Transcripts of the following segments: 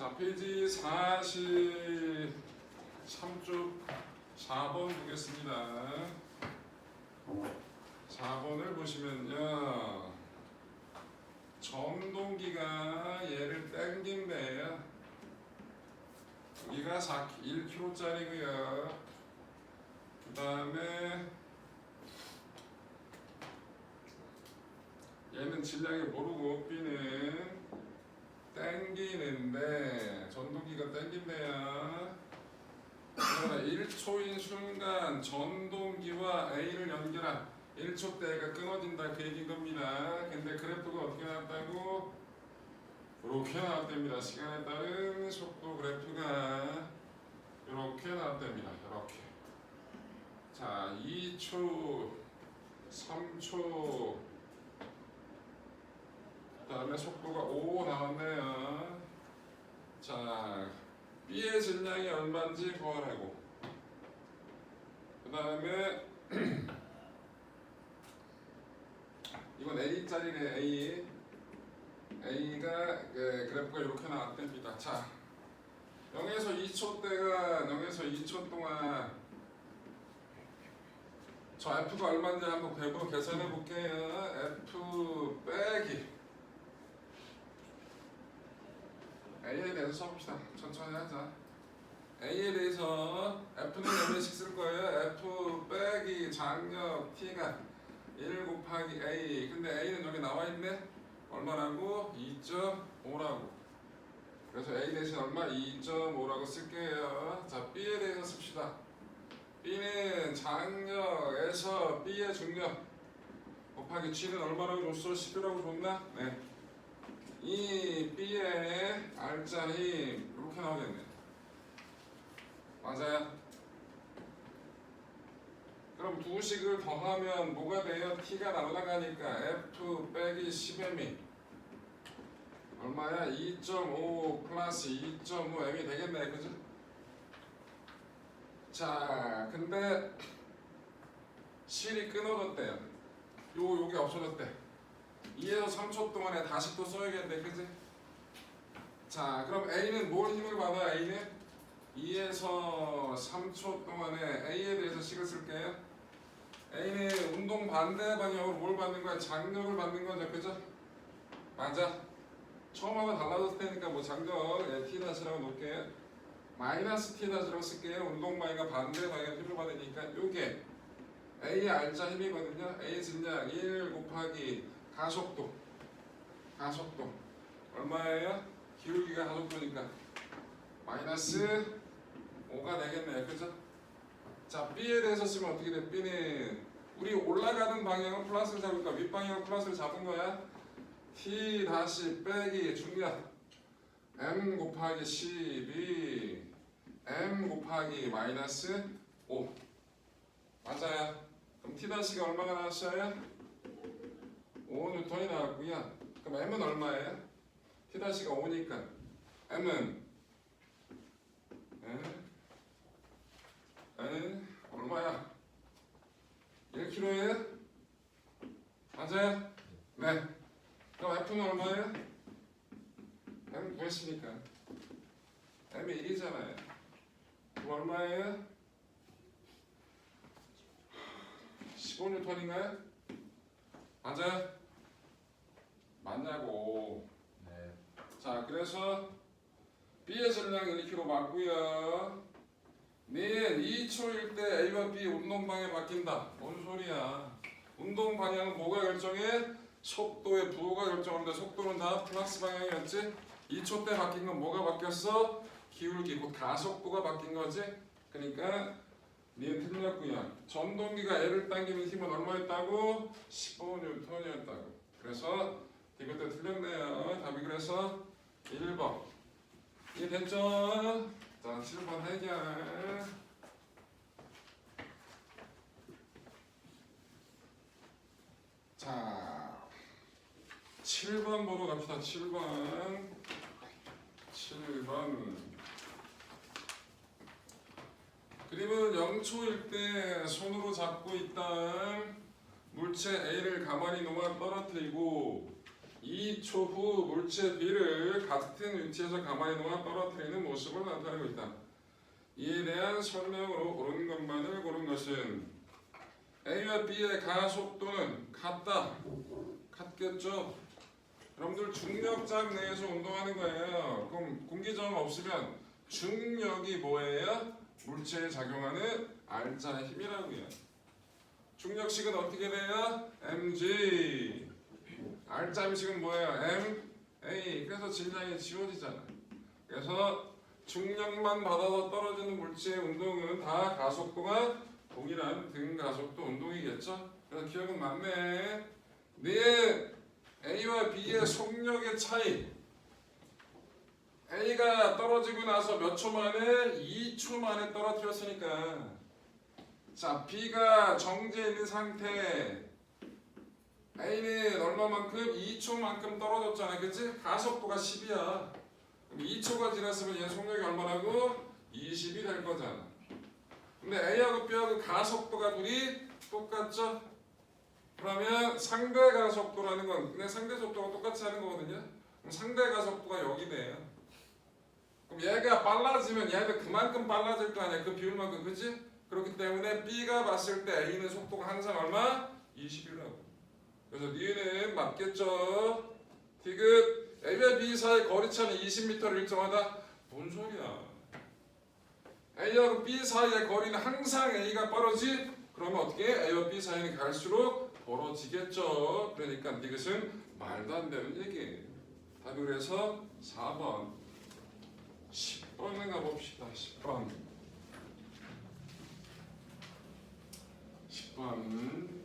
자, 페이지 43쪽 4번 보겠습니다. 4번을 보시면요. 전동기가 얘를 당긴대요. 여기가 1kg짜리고요. 그 다음에 얘는 질량이 모르고 B는 당기는데 전동기가 당긴대요. 그러나 1초인 순간 전동기와 A를 연결한 1초 때가 끊어진다 그 얘기인 겁니다. 근데 그래프가 어떻게 나왔다고? 이렇게 나왔답니다. 시간에 따른 속도 그래프가 이렇게 나왔답니다. 이렇게. 자, 2초, 3초, 그 다음에 속도가 5 나왔네요. 자, B의 질량이 얼마인지 구하라고. 그 다음에 이건 A짜리네. A가 그래프가 이렇게 나왔답니다. 자, 0에서 2초 때가 0에서 2초 동안 저 F가 얼마인지 한번 궤부로 계산해 볼게요. F 빼기 A에 대해서 써봅시다. 천천히 하자. A에 대해서 F는 몇 개씩 쓸 거예요. F 빼기 장력 T가 1 곱하기 A. 근데 A는 여기 나와 있네. 얼마라고? 2.5라고. 그래서 A 대신 얼마? 2.5라고 쓸게요. 자, B에 대해서 씁시다. B는 장력에서 B의 중력 곱하기 G는 얼마라고 줬어? 10이라고 줬나? 네. 이 B의 알짜 힘 이렇게 나오겠네. 맞아요. 그럼 두 식을 더하면 뭐가 돼요? T가 날아가니까 F 빼기 10m이 얼마야? 2.5 플러스 2.5 m이 되겠네. 그죠? 자, 근데 실이 끊어졌대요. 요게 없어졌대. 2에서 3초 동안에 다시 또 써야겠네. 그지? 자, 그럼 A는 뭘 힘을 받아? A는 2에서 3초 동안에 A에 대해서 식을 쓸게요. A는 운동 반대 방향으로 뭘 받는 거야? 장력을 받는 거죠. 그죠? 맞아. 처음하고 달라졌을 테니까 뭐 장력 T-라고 놓을게요. 마이너스 T-라고 쓸게요. 운동 방향과 반대 방향 힘을 받으니까 요게 A의 알짜 힘이거든요. A 질량 1 곱하기 가속도 얼마예요? 기울기가 가속도니까 마이너스 5가 되겠네요. 그죠? 자, B에 대해서 쓰면 어떻게 돼? B는 우리 올라가는 방향은 플러스를 잡으니까 윗방향은 플러스를 잡은 거야. T 다시 빼기 중력 M 곱하기 12 M 곱하기 마이너스 5 맞아요. 그럼 T 다시가 얼마가 나왔어요? 5N이 나왔고요. 그럼 M은 얼마예요? T 다시가 5니까 M은 얼마야? 1kg예요? 맞아요? 네. 그럼 F는 얼마예요? M 구했으니까 M이 1이잖아요. 그럼 얼마예요? 15N인가요? 맞아요? 맞냐고. 네. 자, 그래서 B의 질량 1kg 맞고요. 는 2초일 때 A와 B 운동 방향이 바뀐다. 뭔 소리야? 운동 방향은 뭐가 결정해? 속도의 부호가 결정합니다. 속도는 다 플러스 방향이었지? 2초 때 바뀐 건 뭐가 바뀌었어? 기울기, 곧 가속도가 바뀐 거지? 그러니까 니은 틀렸고요. 전동기가 L을 당기는 힘은 얼마였다고? 15N이었다고. 그래서 이것도 틀렸네요. 답이 그래서 1번. 이해됐죠? 자, 7번 해결. 자, 7번 보러 갑시다. 7번. 그림은 0초일 때 손으로 잡고 있던 물체 A를 가만히 놓아 떨어뜨리고 2초 후 물체 B를 같은 위치에서 가만히 놓아 떨어뜨리는 모습을 나타내고 있다. 이에 대한 설명으로 옳은 것만을 고른 것은 A와 B의 가속도는 같다. 같겠죠? 여러분들 중력장 내에서 운동하는 거예요. 그럼 공기저항 없으면 중력이 뭐예요? 물체에 작용하는 R자의 힘이라고요. 중력식은 어떻게 돼요? mg. R자 함식은 뭐예요? ma. 그래서 질량이 지워지잖아. 그래서 중력만 받아서 떨어지는 물체의 운동은 다 가속도가 동일한 등가속도 운동이겠죠? 그래서 기억은 맞네. 네, A와 B의 속력의 차이. A가 떨어지고 나서 몇 초 만에? 2초 만에 떨어뜨렸으니까. 자, B가 정지해 있는 상태. A는 얼마만큼? 2초만큼 떨어졌잖아. 그치? 가속도가 10이야. 그럼 2초가 지났으면 얘 속력이 얼마라고? 20이 될 거잖아. 근데 A하고 B하고 가속도가 둘이 똑같죠? 그러면 상대 가속도라는 건 그냥 상대 속도가 똑같이 하는 거거든요. 그럼 상대 가속도가 여기 돼요. 그럼 얘가 빨라지면 얘도 그만큼 빨라질 거 아니야. 그 비율만큼. 그치? 그렇기 때문에 B가 봤을 때 A는 속도가 항상 얼마? 20이라고. 그래서 니은 맞겠죠? 디귿 A와 B 사이 거리차는 20m를 일정하다. 뭔 소리야? A하고 B 사이의 거리는 항상 A가 빠르지? 그러면 어떻게? A와 B 사이는 갈수록 벌어지겠죠. 그러니까 디귿은 말도 안 되는 얘기예요. 답이 그래서 4번. 10번에 가봅시다. 10번. 10번.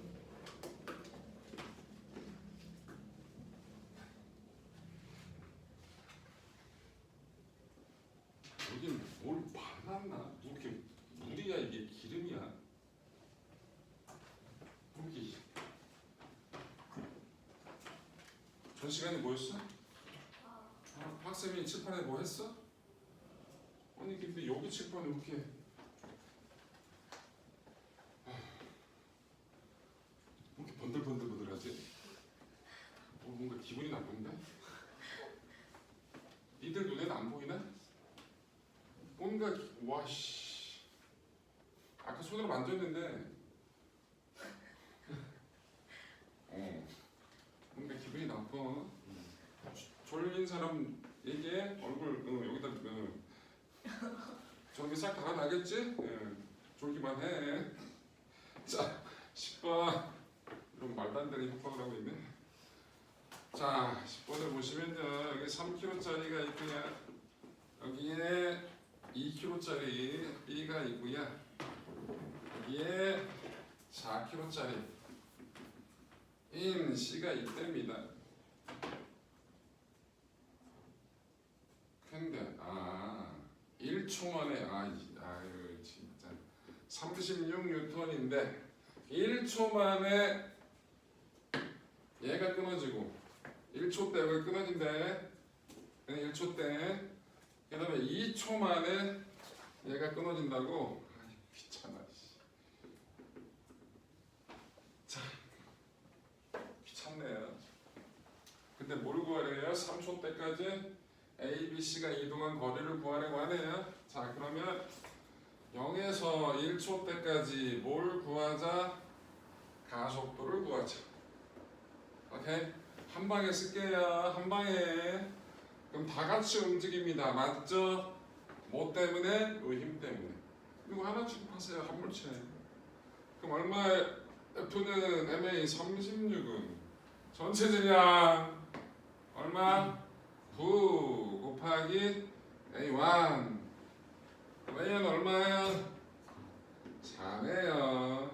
여긴 뭘 발랐나? 이렇게 물이야 이게 기름이야? 여기 전 시간에 뭐였어? 학생이 칠판에 뭐 했어? 아니 근데 여기 칠판에 이렇게 이렇게 번들번들하지? 뭔가 기분이 나쁜데? 니들 눈에는 안 보이나? 뭔가 와씨 아까 손으로 만졌는데 뭔가 기분이 나빠. 졸린 사람 얘기해. 얼굴 여기다 저기 싹 다 나겠지? 졸기만 해. 자 10번 이런 말도 안 되는 협박을 하고 있네. 자 10번을 보시면요 여기 3kg짜리가 있고요 여기에 2kg짜리 B가 있고요 여기에 4kg짜리 인 C가 있답니다. 근데 1초 만에 아유 진짜 36N인데 1초 만에 얘가 끊어지고 1초 때 여기 끊어진대. 1초 때 그 다음에 2초 만에 얘가 끊어진다고. 귀찮아. 자 귀찮네요. 근데 뭘 구하래요? 3초 때까지 A, B, C가 이동한 거리를 구하려고 하네요. 자 그러면 0에서 1초 때까지 뭘 구하자? 가속도를 구하자. 오케이? 한 방에 쓸게요. 한 방에. 그럼 다 같이 움직입니다. 맞죠? 뭐 때문에? 이 힘 때문에. 이거 하나 취급하세요. 한 물체. 그럼 얼마에 F는 MA 36은 전체 질량 얼마? 9 곱하기 A1. A는 얼마예요? 4네요.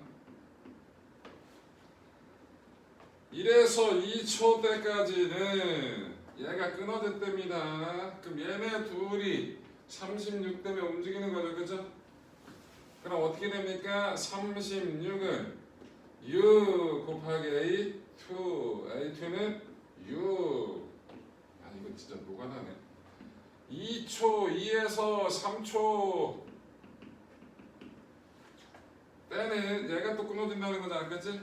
1에서 2초 때까지는 얘가 끊어졌답니다. 그럼 얘네 둘이 36 때문에 움직이는 거죠. 그죠? 그럼 어떻게 됩니까? 36은 6 곱하기 A2. A2는 6. 이거 진짜 노가다네. 2초, 2에서 3초 때는 얘가 또 끊어진다는 거잖아. 그치?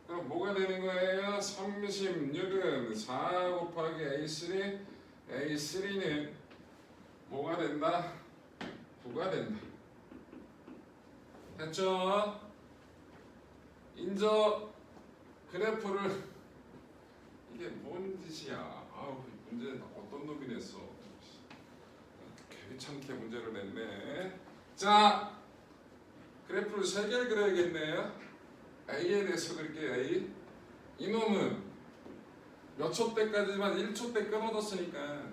그럼 뭐가 되는 거예요? 36은 4 곱하기 A3 A3는 뭐가 된다? 9가 된다. 됐죠? 인저 그래프를 이게 뭔 짓이야? 아우 문제는 어떤 놈이 냈어? 귀찮게 문제를 냈네. 자 그래프를 3개를 그려야겠네요. A에 대해서 그릴게요. A 이놈은 몇 초 때까지만 1초 때 끊어졌으니까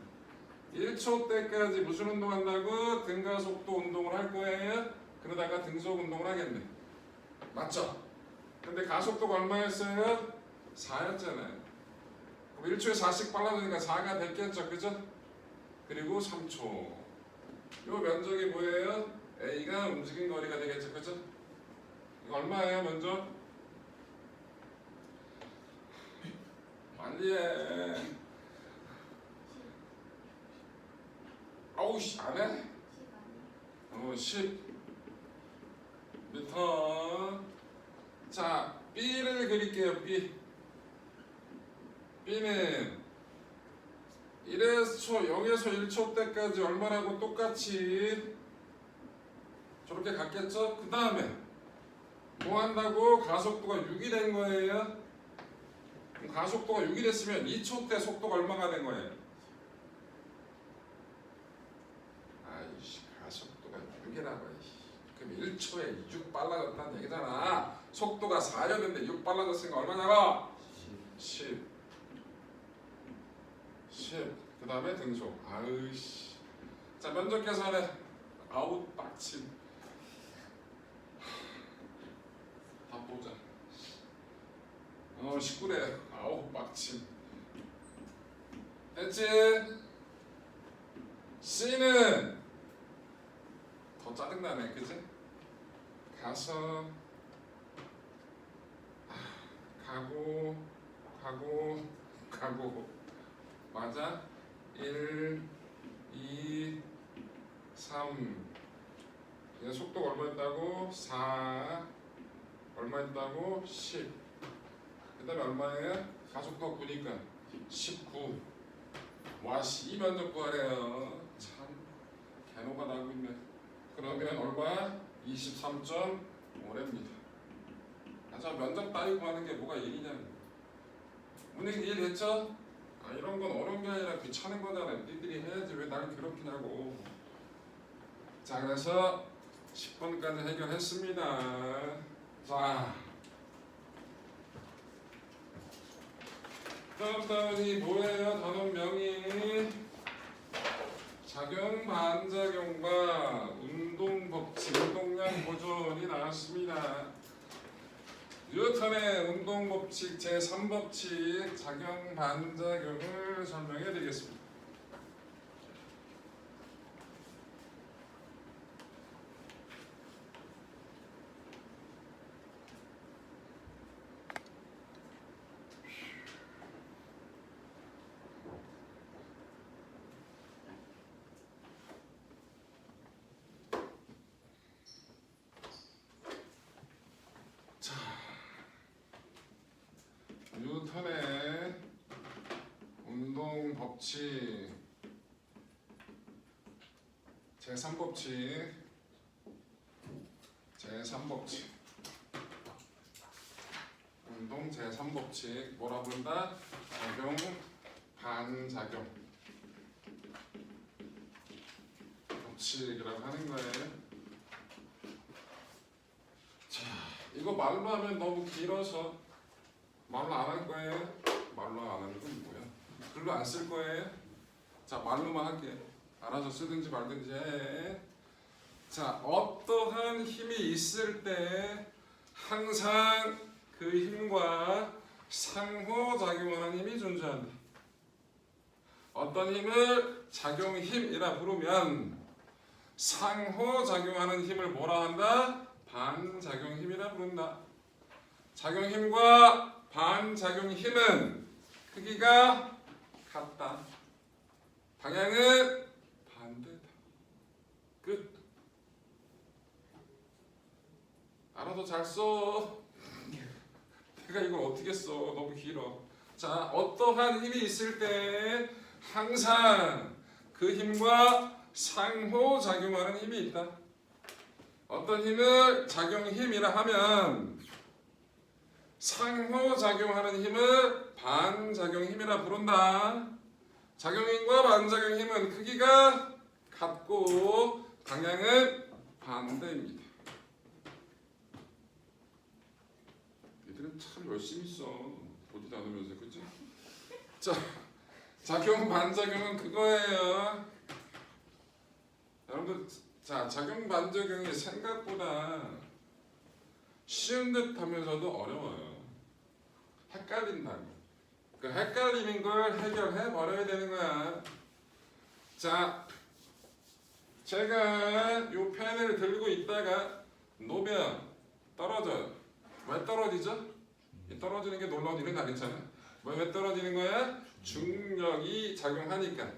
1초 때까지 무슨 운동한다고? 등가속도 운동을 할 거예요. 그러다가 등속 운동을 하겠네. 맞죠? 근데 가속도가 얼마였어요? 4였잖아요. 그럼 1초에 4씩 빨라지니까 4가 됐겠죠, 그죠? 그리고 3초. 요 면적이 뭐예요? A가 움직인 거리가 되겠죠, 그죠? 이거 얼마예요, 먼저? 빨리 해. 아우 씨, 안 해? 10 미터. 자, B를 그릴게요. B는 0에서 1초 때까지 얼마라고 똑같이 저렇게 갔겠죠? 그 다음에 뭐 한다고? 가속도가 6이 된 거예요. 그럼 가속도가 6이 됐으면 2초 때 속도가 얼마가 된 거예요? 아이씨, 가속도가 6이라고. 그럼 1초에 6 빨라졌다는 얘기잖아. 속도가 4였는데 6 빨라졌으니까 얼마냐고? 10. 그 다음에 등속. 아으씨. 자, 면적 계산해. 아우 빡침. 다 보자. 19래. 아우 빡침. 됐지? C는 더 짜증나네, 그지? 가서 가고 맞아? 1, 2, 3. 얘 속도가 얼마였다고? 4. 얼마였다고? 10. 그 다음에 얼마예요? 가속도가 9니까 19. 와, 씨, 이 면적 구하래요. 참 개노가 나고 있네. 그러면 얼마? 23.5랍니다. 저 면적 따위고 하는 게 뭐가 일이냐. 문행 이해됐죠? 아, 이런 건 어려운 게 아니라 귀찮은 거잖아. 니들이 해야지 왜 나를 괴롭히냐고. 자, 그래서 10번까지 해결했습니다. 자, 다음이 뭐예요? 단원명이 작용 반작용과 운동 법칙, 운동량 보존이 나왔습니다. 뉴턴의 운동 법칙 제3법칙 작용 반작용을 설명해 드리겠습니다. 뉴턴의 운동 법칙 제3법칙 운동 제3법칙 뭐라 부른다? 작용 반작용 법칙이라고 하는 거예요. 자, 이거 말로 하면 너무 길어서 말로 안 할 거예요? 말로 안 하는 건 뭐야? 글로 안 쓸 거예요? 자, 말로만 할게. 알아서 쓰든지 말든지 해. 자, 어떠한 힘이 있을 때 항상 그 힘과 상호작용하는 힘이 존재한다. 어떤 힘을 작용힘이라 부르면 상호작용하는 힘을 뭐라 한다? 반작용힘이라 부른다. 작용힘과 반작용힘은 크기가 같다. 방향은 반대다. 끝. 알아서 잘 써. 그러니까 이걸 어떻게 써? 너무 길어. 자, 어떠한 힘이 있을 때 항상 그 힘과 상호작용하는 힘이 있다. 어떤 힘을 작용힘이라 하면 상호작용하는 힘을 반작용힘이라 부른다. 작용힘과 반작용힘은 크기가 같고 방향은 반대입니다. 얘들은 참 열심히 써. 보지도 않으면서, 그치? 자, 작용 반작용은 그거예요. 여러분들, 자, 작용 반작용이 생각보다 쉬운 듯 하면서도 어려워요. 헷갈린다고. 그 헷갈리는 걸 해결해 버려야 되는 거야. 자, 제가 요 펜을 들고 있다가 놓으면 떨어져요. 왜 떨어지죠? 떨어지는 게 놀라운 일은 아니잖아. 왜 떨어지는 거야? 중력이 작용하니까.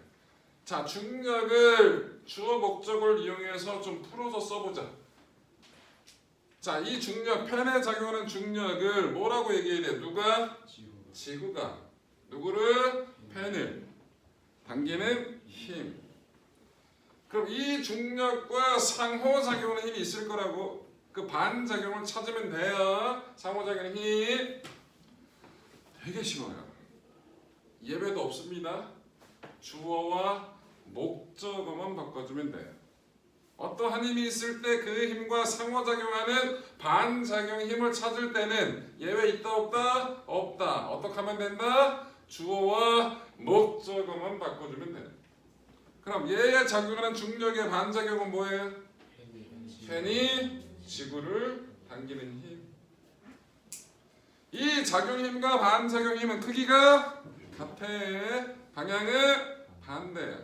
자, 중력을 주어 목적을 이용해서 좀 풀어서 써보자. 자, 이 중력, 펜에 작용하는 중력을 뭐라고 얘기해야 돼? 누가? 지구가. 누구를? 펜을. 당기는 힘. 그럼 이 중력과 상호작용하는 힘이 있을 거라고. 그 반작용을 찾으면 돼요. 상호작용하는 힘. 되게 쉬워요. 예외도 없습니다. 주어와 목적어만 바꿔주면 돼요. 어떠한 힘이 있을 때 그 힘과 상호작용하는 반작용 힘을 찾을 때는 예외 있다 없다? 없다. 어떻게 하면 된다? 주어와 목적어만 바꿔주면 돼요. 그럼 얘에 작용하는 중력의 반작용은 뭐예요? 펜이 지구를 당기는 힘. 이 작용힘과 반작용힘은 크기가 같아. 방향은 반대야.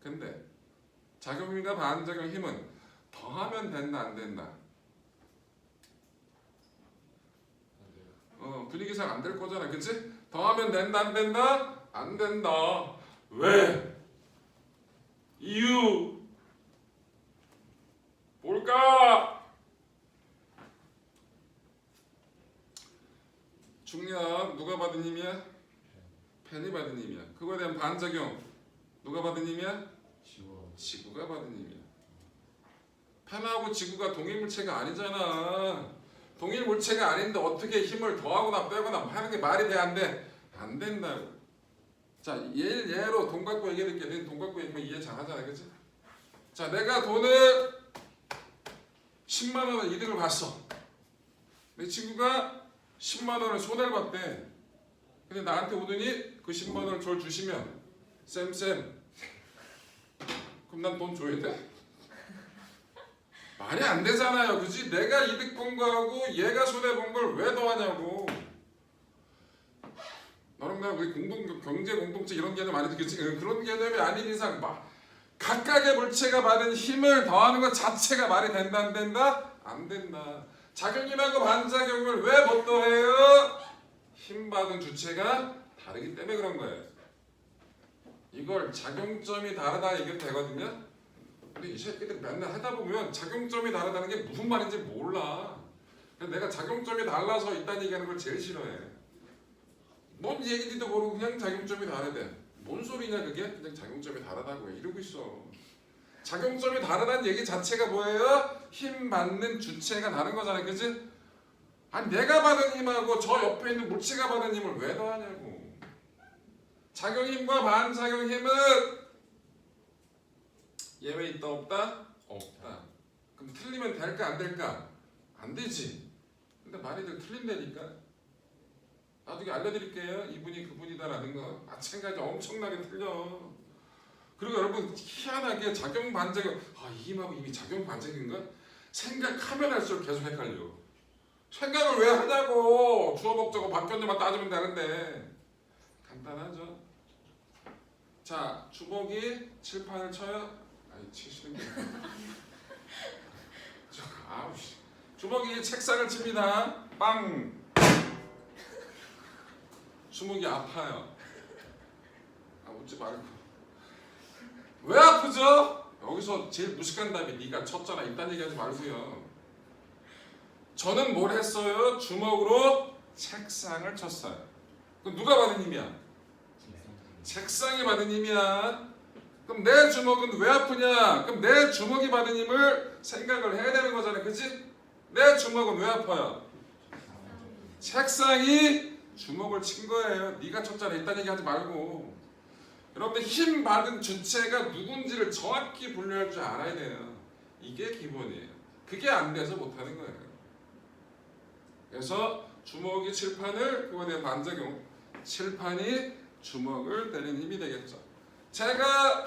근데 작용힘과 반작용힘은 더하면 된다 안 된다? 분위기상 안 될 거잖아, 그치? 더하면 된다 안 된다? 안 된다. 왜? 이유 뭘까? 중력 누가 받은 힘이야? 펜이 받은 힘이야. 그거에 대한 반작용 누가 받은 힘이야? 지구가 받은 힘이야. 펜하고 지구가 동일 물체가 아니잖아. 동일 물체가 아닌데 어떻게 힘을 더하거나 빼거나 하는 게 말이 돼 안 돼? 안 된다고. 자, 예로 돈 갖고 얘기해드릴게. 돈 갖고 얘기하면 이해 잘하잖아, 그치? 자, 내가 돈을 10만 원을 이득을 봤어. 내 친구가 10만 원을 손해를 봤대. 근데 나한테 오더니 그 10만 원을 절 주시면 쌤 그럼 난 돈 줘야 돼? 말이 안 되잖아요, 그지? 내가 이득 본 거하고 얘가 손해 본 걸 왜 더하냐고. 너랑 나 우리 경제 공동체 이런 개념 아니지, 그치? 그런 개념이 아닌 이상 각각의 물체가 받은 힘을 더하는 것 자체가 말이 된다 안 된다? 안 된다. 작용힘하고 반작용을 왜 못 더해요? 힘 받은 주체가 다르기 때문에 그런 거예요. 이걸 작용점이 다르다 얘기도 되거든요. 근데 이 새끼들 맨날 하다 보면 작용점이 다르다는 게 무슨 말인지 몰라. 그래서 내가 작용점이 달라서 있다는 얘기하는 걸 제일 싫어해. 뭔 얘기인지도 모르고 그냥 작용점이 다르대. 뭔 소리냐 그게? 그냥 작용점이 다르다고 해. 이러고 있어. 작용점이 다르다는 얘기 자체가 뭐예요? 힘 받는 주체가 다른 거잖아요, 그치? 아니 내가 받은 힘하고 저 옆에 있는 물체가 받은 힘을 왜 더하냐고. 작용힘과 반작용힘은 예외 있다 없다? 없다. 그럼 틀리면 될까 안 될까? 안 되지. 근데 많이들 틀린다니까. 나중에 알려드릴게요. 이분이 그분이다라는 거. 마찬가지 엄청나게 틀려. 그리고 여러분 희한하게 작용 반작용, 이 힘하고 이미 작용 반작용인가? 생각하면 할수록 계속 헷갈려. 생각을 왜 하냐고. 주어 목적어 바뀌었는지만 따지면 되는데. 간단하죠. 자, 주먹이 칠판을 쳐요. 아니 치시는 게 아우씨. 주먹이 책상을 칩니다. 빵. 주먹이 아파요. 웃지 말고. 왜 아프죠? 여기서 제일 무식한 답이 네가 쳤잖아. 이딴 얘기하지 말고요. 저는 뭘 했어요? 주먹으로 책상을 쳤어요. 그럼 누가 받은 힘이야? 책상이 받은 힘이야. 그럼 내 주먹은 왜 아프냐? 그럼 내 주먹이 받은 힘을 생각을 해야 되는 거잖아, 그치? 내 주먹은 왜 아파요? 책상이 주먹을 친 거예요. 네가 쳤잖아. 이딴 얘기 하지 말고. 여러분들 힘 받은 주체가 누군지를 정확히 분류할 줄 알아야 돼요. 이게 기본이에요. 그게 안 돼서 못하는 거예요. 그래서 주먹이 칠판을, 그거에 대한 반작용, 칠판이 주먹을 때리는 힘이 되겠죠. 제가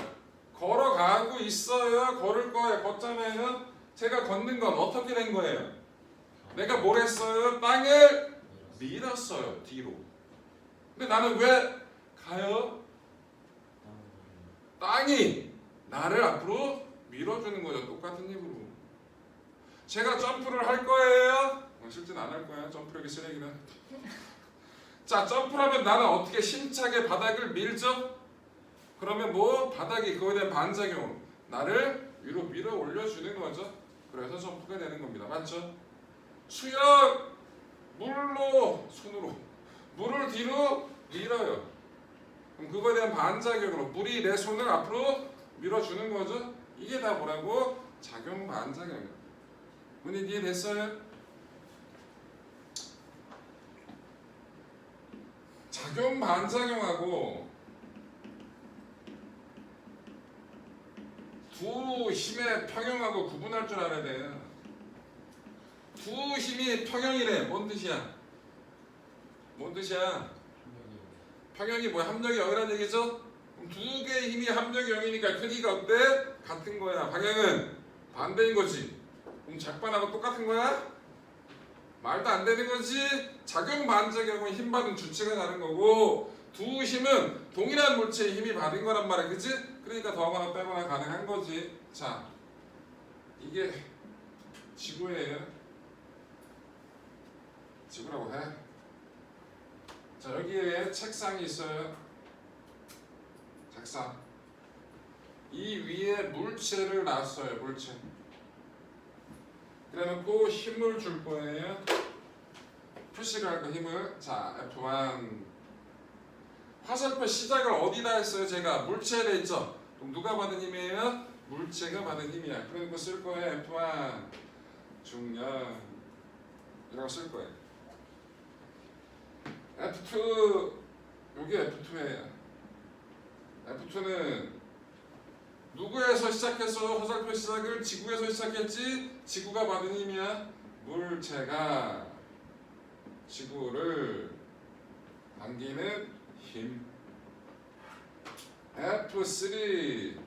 걸어가고 있어요. 걸을 거예요. 걷잖아요. 제가 걷는 건 어떻게 된 거예요? 내가 뭘 했어요? 땅을 밀었어요. 뒤로. 근데 나는 왜 가요? 땅이 나를 앞으로 밀어주는 거죠. 똑같은 힘으로. 제가 점프를 할 거예요. 실제는 안 할 거야. 점프력이 쓰레기는. 자, 점프를 하면 나는 어떻게 힘차게 바닥을 밀죠? 그러면 뭐 바닥이 그거에 대한 반작용, 나를 위로 밀어 올려주는 거죠. 그래서 점프가 되는 겁니다. 맞죠? 수영, 물로, 손으로 물을 뒤로 밀어요. 그럼 그거에 대한 반작용으로 물이 내 손을 앞으로 밀어주는 거죠. 이게 다 뭐라고? 작용 반작용이에요. 문제 이해됐어요? 작용 반작용하고 두 힘의 평형하고 구분할 줄 알아야 돼요. 두 힘이 평형이래. 뭔 뜻이야? 뭔 뜻이야? 평형이 뭐야? 합력이 0이라는 얘기죠? 그럼 두 개의 힘이 합력이 0이니까 크기가 어때? 같은 거야. 방향은 반대인 거지. 그럼 작반하고 똑같은 거야? 말도 안 되는 거지. 작용 반작용은 힘 받은 주체가 다른 거고, 두 힘은 동일한 물체의 힘이 받은 거란 말이야. 그치? 그러니까 더하거나 빼거나 가능한 거지. 자, 이게 지구예요. 지구라고 해. 자, 여기에 책상이 있어요. 책상. 이 위에 물체를 놨어요. 물체. 그래놓고 힘을 줄 거예요. 표시를 할 거 힘을. 자, F1. 화살표 시작을 어디다 했어요? 제가 물체에 돼 있죠. 그럼 누가 받은 힘이에요? 물체가 받은 힘이야. 그러니까 쓸 거예요. F1 중력 이라고 쓸 거예요. F2 여기 F2예요. F2는 누구에서 시작해서 화살표 시작을 지구에서 시작했지? 지구가 받은 힘이야. 물체가 지구를 당기는 힘. F3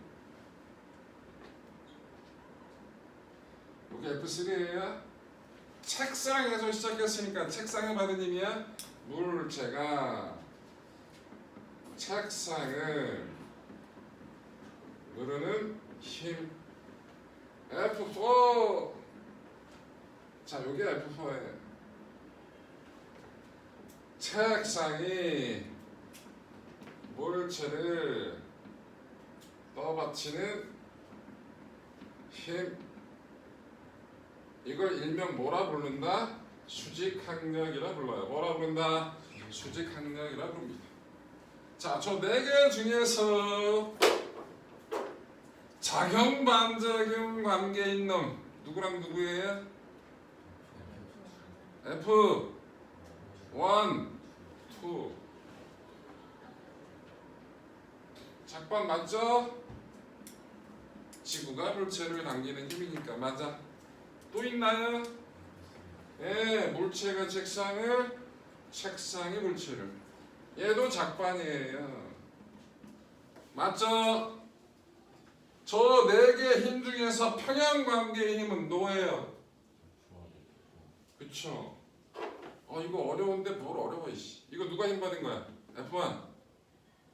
여기 F3예요. 책상에서 시작했으니까 책상에 받은 힘이야. 물체가 책상을 누르는 힘. F4. 자, 여기 F4예요. 책상이 물체를 떠받치는 힘. 이걸 일명 뭐라 부른다? 수직항력이라 불러요. 뭐라 부른다? 수직항력이라 부릅니다. 자, 저 네 개 중에서 작용 반작용 관계인 놈 누구랑 누구예요? F1, 2. 작반 맞죠? 지구가 물체를 당기는 힘이니까 맞아. 또 있나요? 예, 물체가 책상을, 책상이 물체를. 얘도 작반이에요. 맞죠? 저 네 개의 힘 중에서 평형관계의 힘은 뭐예요? 그쵸? 이거 어려운데 뭘 어려워 이씨. 이거 누가 힘 받은 거야? F1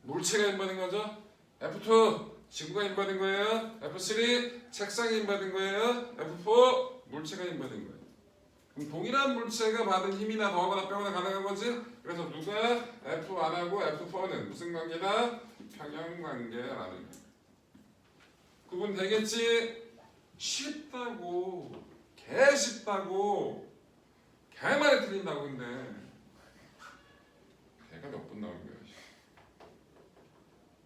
물체가 힘 받은 거죠? F2 지구가 힘 받은 거예요. F3 책상이 힘 받은 거예요. F4 물체가 힘 받은 거예요. 그럼 동일한 물체가 받은 힘이나 더하거나 빼거나 가능한 거지? 그래서 누가 F1하고 F4는 무슨 관계다? 평형관계라는 거예요. 구분 되겠지? 쉽다고. 개 쉽다고. 개 많이 틀린다고. 근데 내가 몇 번 나온 거야.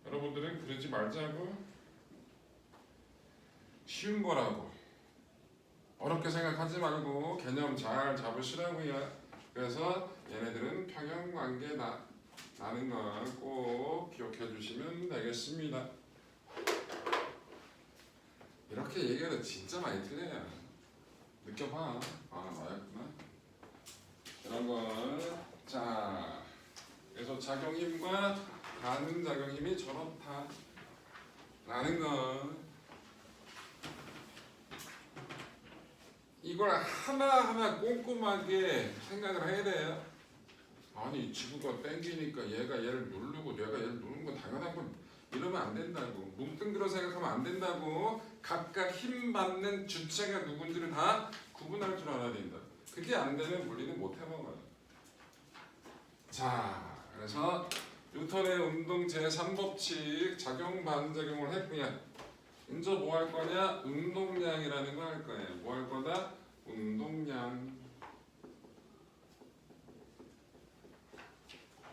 여러분들은 그러지 말자고. 쉬운 거라고. 어렵게 생각하지 말고 개념 잘 잡으시라고요. 그래서 얘네들은 평형관계 나는 걸 꼭 기억해 주시면 되겠습니다. 이렇게 얘기해도 진짜 많이 틀려요. 느껴봐. 아, 나였구나. 이런 걸. 자, 그래서 작용힘과 반응작용힘이 저렇다 라는 걸, 이걸 하나하나 꼼꼼하게 생각을 해야 돼요. 아니 지구가 땡기니까 얘가 얘를 누르고 얘가 얘를 누르는 건 당연한 건, 이러면 안 된다고. 뭉뚱그려 생각하면 안 된다고. 각각 힘 받는 주체가 누군지를 다 구분할 줄 알아야 된다. 그게 안 되면 물리는 못 해먹어요. 자, 그래서 뉴턴의 운동 제3법칙 작용 반작용을 했고요. 이제 뭐 할 거냐? 운동량이라는 거 할 거예요. 뭐 할 거다? 운동량.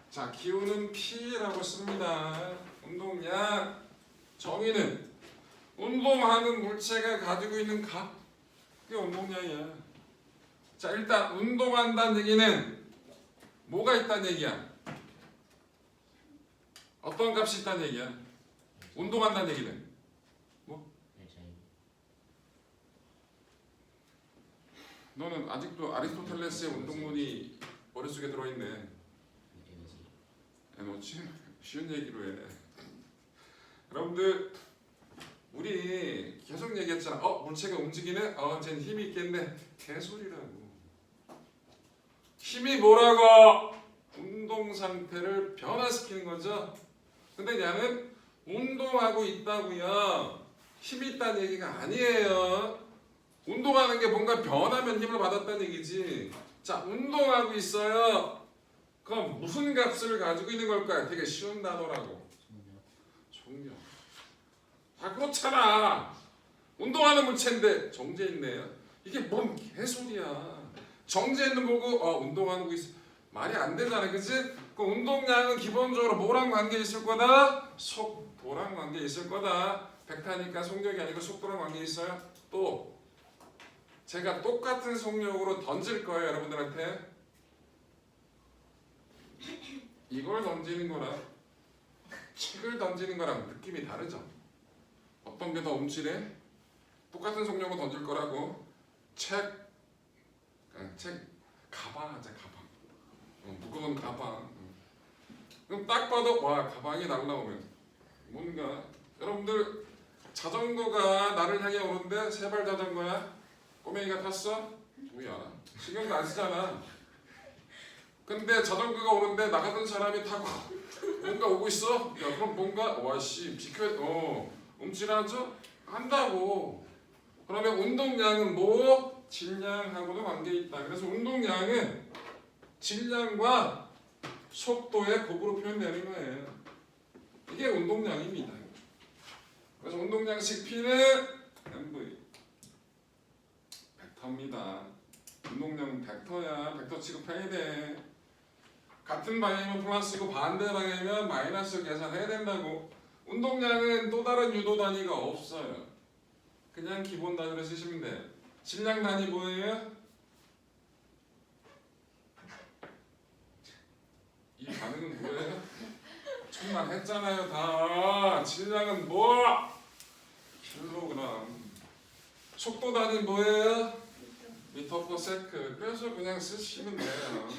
자, 기호는 P라고 씁니다. 운동량. 정의는 운동하는 물체가 가지고 있는 값. 그게 운동량이야. 자, 일단 운동한다는 얘기는 뭐가 있다는 얘기야? 어떤 값이 있다는 얘기야? 운동한다는 얘기는 너는 아직도 아리스토텔레스의 운동론이 머릿속에 들어있네. 에너지? 쉬운 얘기로 해. 여러분들 우리 계속 얘기했잖아. 물체가 움직이네? 쟨 힘이 있겠네. 개소리라고. 힘이 뭐라고? 운동 상태를 변화시키는 거죠. 근데 얘는 운동하고 있다고요. 힘이 있다는 얘기가 아니에요. 운동하는 게 뭔가 변하면 힘을 받았다는 얘기지. 자, 운동하고 있어요. 그럼 무슨 값을 가지고 있는 걸까요? 되게 쉬운 단어라고. 종력. 아, 그렇잖아. 운동하는 물체인데 정제 있네요. 이게 뭔 개소리야. 정제 있는 보고 운동하고 있어. 말이 안 되잖아, 그치? 그 운동량은 기본적으로 뭐랑 관계 있을 거다? 속도랑 관계 있을 거다. 벡터니까 속력이 아니고 속도랑 관계 있어요. 또 제가 똑같은 속력으로 던질 거예요, 여러분들한테. 이걸 던지는 거랑 책을 던지는 거랑 느낌이 다르죠? 어떤 게 더 움찔해? 똑같은 속력으로 던질 거라고. 가방 하자, 가방. 무거운 가방. 그럼 딱 봐도 가방이 날라오면 뭔가, 여러분들 자전거가 나를 향해 오는데 세발 자전거야? 꼬맹이가 탔어? 뭐야? 신경도 안 쓰잖아. 근데 자전거가 오는데 나가던 사람이 타고 뭔가 오고 있어? 야, 그럼 뭔가 와씨 비켜. 움찔하죠? 한다고. 그러면 운동량은 뭐? 질량하고도 관계 있다. 그래서 운동량은 질량과 속도의 곱으로 표현되는 거예요. 이게 운동량입니다. 그래서 운동량식 P는 MV 벡터입니다. 운동량은 벡터야. 벡터 취급해야 돼. 같은 방향이면 플러스고 반대 방향이면 마이너스 계산해야 된다고. 운동량은 또 다른 유도 단위가 없어요. 그냥 기본 단위로 쓰시면 돼요. 질량 단위 뭐예요? 이 반응은 뭐예요? 정말 했잖아요 다. 질량은 뭐? 킬로그램. 속도 단위 뭐예요? 미터 퍼 세크. 그래서 그냥 쓰시면 돼요.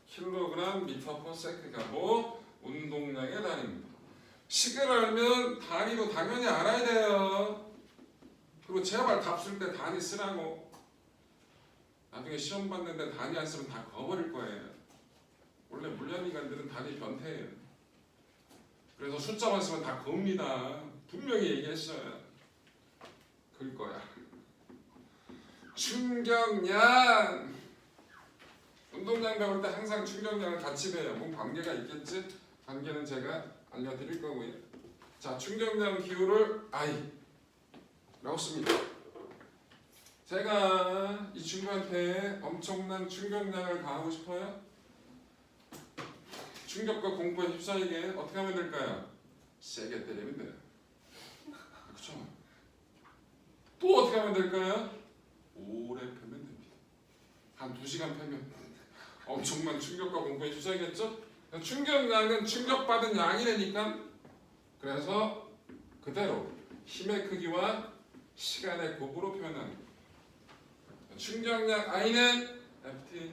킬로그램 미터 퍼 세크가 뭐? 운동량의 단위입니다. 식을 알면 단위도 당연히 알아야 돼요. 그리고 제발 답 쓸 때 단위 쓰라고. 나중에 시험 봤는데 단위 안 쓰면 다 거버릴 거예요. 원래 물리학인간들은 단위 변태예요. 그래서 숫자만 쓰면 다 겁니다. 분명히 얘기했어요. 그럴 거야. 충격량. 운동량 배울 때 항상 충격량을 같이 배워요. 뭔 관계가 있겠지? 관계는 제가 알려드릴 거고요. 자, 충격량 기호를 I라고 씁니다. 제가 이 친구한테 엄청난 충격량을 가하고 싶어요. 충격과 공포에 휩싸이게 어떻게 하면 될까요? 세게 때리면 돼요. 그렇죠? 또 어떻게 하면 될까요? 오래 펴면 됩니다. 한 2시간 펴면 엄청난 충격과 공포에 휩싸이겠죠? 충격량은 충격받은 양이라니까. 그래서 그대로 힘의 크기와 시간의 곱으로 표현하는 충격량 I는 FT.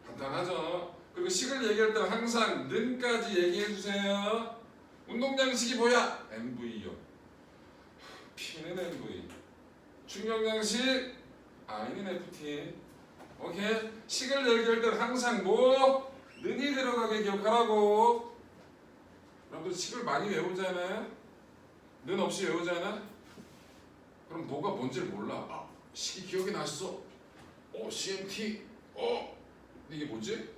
간단하죠? 그리고 식을 얘기할 때는 항상 는까지 얘기해 주세요. 운동량식이 뭐야? MV요. P는 MV. 충격량식 I는 FT. 오케이? 식을 얘기할 때는 항상 뭐? 는이 들어가게 기억하라고. 여러분들 식을 많이 외우잖아요? 는 없이 외우잖아? 그럼 뭐가 뭔지를 몰라. 아, 식이 기억이 났어. CMT. 이게 뭐지?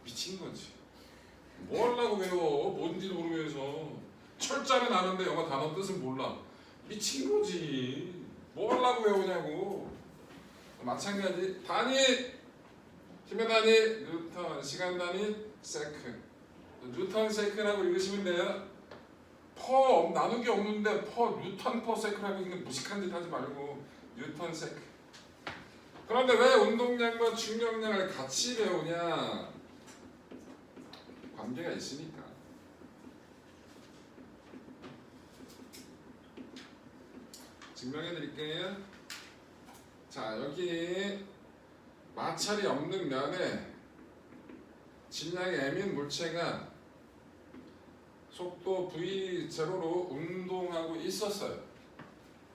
미친 거지. 뭐 하려고 외워? 뭔지도 모르면서. 철자는 아는데 영어 단어 뜻은 몰라. 미친 거지. 뭐 하려고 외우냐고. 마찬가지. 단위, 힘의 단위, 뉴턴, 시간 단위, 세컨. 뉴턴 세컨하고 읽으시면 돼요. 퍼 나누기 없는데 퍼 뉴턴 퍼 세컨하고 있는 무식한 짓 하지 말고 뉴턴 세컨. 그런데 왜 운동량과 충격량을 같이 배우냐? 관계가 있으니까. 증명해 드릴게요. 자, 여기 마찰이 없는 면에 질량이 m인 물체가 속도 v0로 운동하고 있었어요.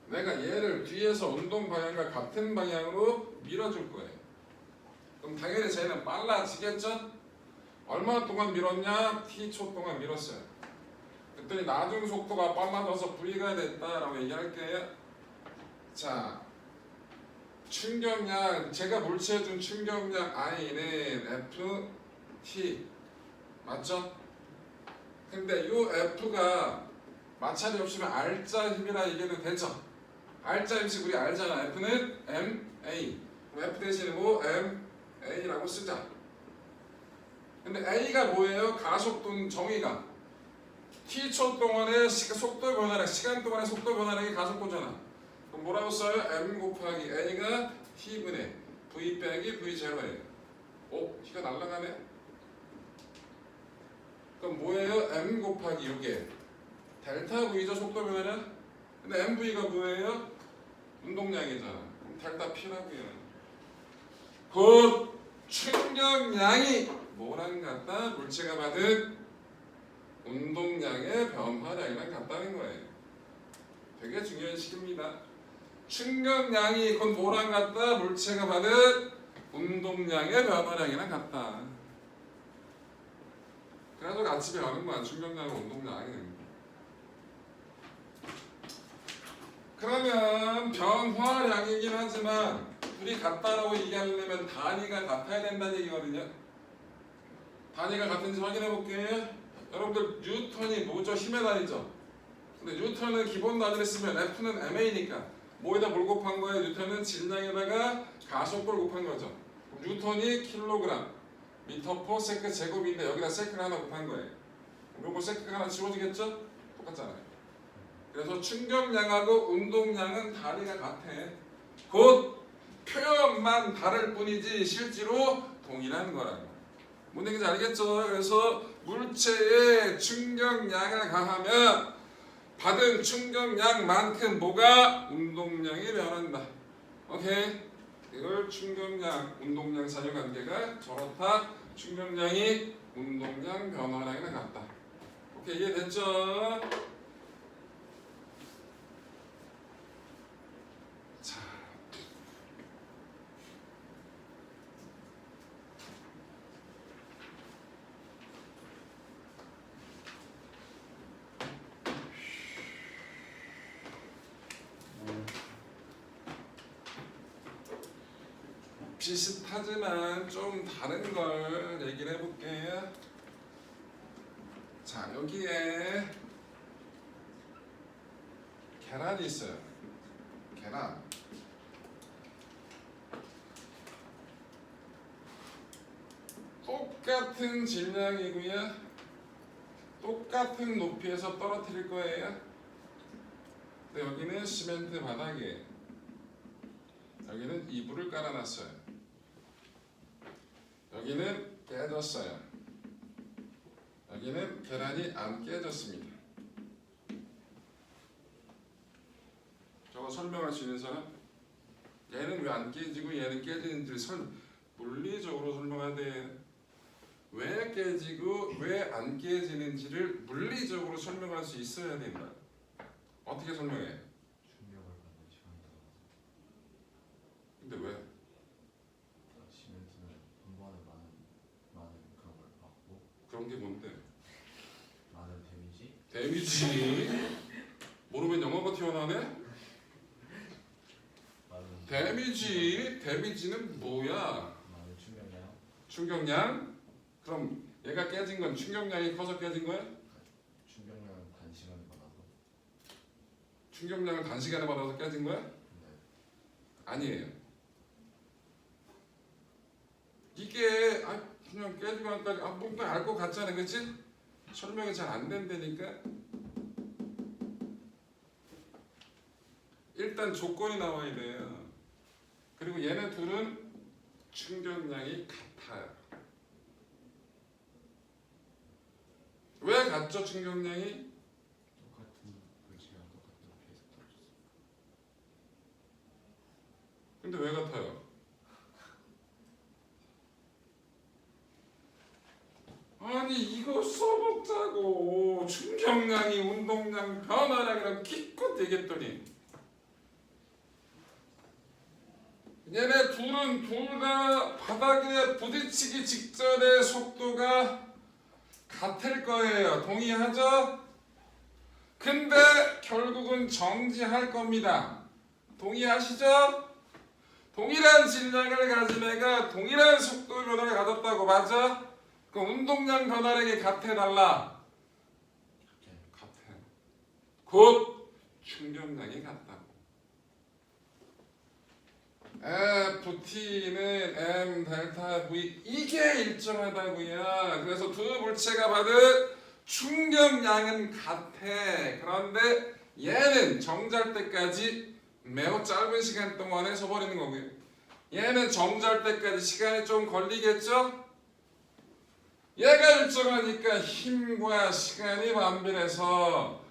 내가 얘를 뒤에서 운동 방향과 같은 방향으로 밀어줄 거예요. 그럼 당연히 쟤는 빨라지겠죠? 얼마 동안 밀었냐? t초 동안 밀었어요. 그랬더니 나중 속도가 빨라져서 v가 됐다라고 얘기할게요. 자, 충격량, 제가 물체해준 충격량 I는 FT 맞죠? 근데 이 F가 마찰이 없으면 R자 힘이라 얘기해도 되죠? R자 힘씩 우리 알잖아. F는 MA. F 대신에 뭐 MA라고 쓰자. 근데 A가 뭐예요? 가속도 정의가 T초 동안의 속도 변화량, 시간 동안의 속도 변화량이 가속도잖아. 그럼 뭐라고 써요? M 곱하기 A가 T분의 V 빼기 V0예요. 오, T가 날아가네? 그럼 뭐예요? M 곱하기 이게 델타 V죠, 속도 변화량? 근데 MV가 뭐예요? 운동량이잖아. 그럼 델타 P라고요. 곧 충격량이 뭐랑 같다? 물체가 받은 운동량의 변화량이랑 같다는 거예요. 되게 중요한 식입니다. 충격량이 곧 뭐랑 같다? 물체가 받은 운동량의 변화량이랑 같다. 그래서 같이 배우는 거야. 충격량과 운동량은. 그러면 변화량이긴 하지만 둘이 같다라고 얘기하려면 단위가 같아야 된다는 얘기거든요. 단위가 같은지 확인해 볼게요. 여러분들 뉴턴이 뭐죠? 힘의 단위죠. 근데 뉴턴은 기본 단위를 쓰면 F는 MA니까 뭐에다 뭘 곱한 거예요? 뉴턴은 질량에다가 가속도를 곱한 거죠. 뉴턴이 킬로그램 미터 퍼 세컨 제곱인데 여기다 세컨 하나 곱한 거예요. 요거 세컨 하나 지워지겠죠? 똑같잖아요. 그래서 충격량하고 운동량은 단위가 같아. 곧 표현만 다를 뿐이지 실제로 동일한 거라고. 뭔 얘기인지 알겠죠? 그래서 물체의 충격량을 가하면 받은 충격량만큼 뭐가? 운동량이 변한다. 오케이? 이걸 충격량, 운동량 사이관계가 저렇다. 충격량이 운동량 변화량이랑 같다. 오케이, 이해됐죠? 자, 비슷하지만 좀 다른 걸 얘기를 해볼게요. 자, 여기에 계란이 있어요. 계란. 똑같은 질량이고요. 똑같은 높이에서 떨어뜨릴 거예요. 근데 여기는 시멘트 바닥에 여기는 이불을 깔아놨어요. 여기는 깨졌어요. 여기는 계란이 안 깨졌습니다. 저거 설명할 수 있는 사람? 얘는 왜 안 깨지고 얘는 깨지는지를 물리적으로 설명해야 돼. 왜 깨지고 왜 안 깨지는지를 물리적으로 설명할 수 있어야 된다. 어떻게 설명해? 충격을 받는 시간이 근데 왜? 더 시멘트는 한 번에 많은 그런 걸 받고 그런 게 뭔데? 많은 데미지 데미지? 모르면 영어가 튀어나오네? 많은 데미지는 뭐야? 많은 충격량 충격량? 그럼 얘가 깨진 건 충격량이 커서 깨진 거야? 충격량을 단시간에 받아서 충격량을 단시간에 받아서 깨진 거야? 네. 아니에요. 이게 그냥 깨지고 안 깨지고 뭔가 알 것 같잖아, 그렇지? 설명이 잘 안 된다니까. 일단 조건이 나와야 돼요. 그리고 얘네 둘은 충격량이 같아요. 왜 같죠? 충격량이? 똑같은 물질이랑 똑같은 높이에서 떨어졌어. 근데 왜 같아요? 아니 이거 써먹자고. 충격량이 운동량 변화량이랑 기껏 얘기했더니 얘네 둘은 둘 다 바닥에 부딪히기 직전의 속도가 같을 거예요. 동의하죠? 근데 결국은 정지할 겁니다. 동의하시죠? 동일한 질량을 가진 애가 동일한 속도 변화를 가졌다고. 맞아? 그 운동량 변화량이 같아달라. 같아요. 곧 충격량이 같다고. FT는 M 델타 V 이게 일정하다고요. 그래서 두 물체가 받은 충격량은 같아. 그런데 얘는 정지할 때까지 매우 짧은 시간 동안에 서버리는 거고요. 얘는 정지할 때까지 시간이 좀 걸리겠죠? 얘가 일정하니까 힘과 시간이 반비례해서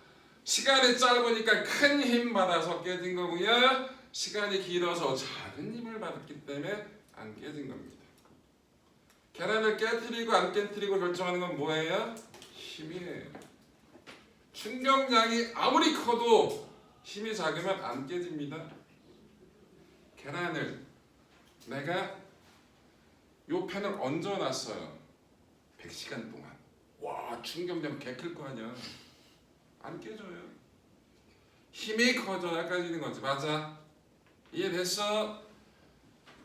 시간이 짧으니까 큰 힘 받아서 깨진 거고요. 시간이 길어서 작은 힘을 받았기 때문에 안 깨진 겁니다. 계란을 깨트리고 안 깨트리고 결정하는 건 뭐예요? 힘이에요. 충격량이 아무리 커도 힘이 작으면 안 깨집니다. 계란을 내가 요 펜을 얹어놨어요. 100시간 동안. 와, 충격량 개 클 거 아니야. 안 깨져요. 힘이 커져야 깨지는 거지. 맞아. 이해됐어?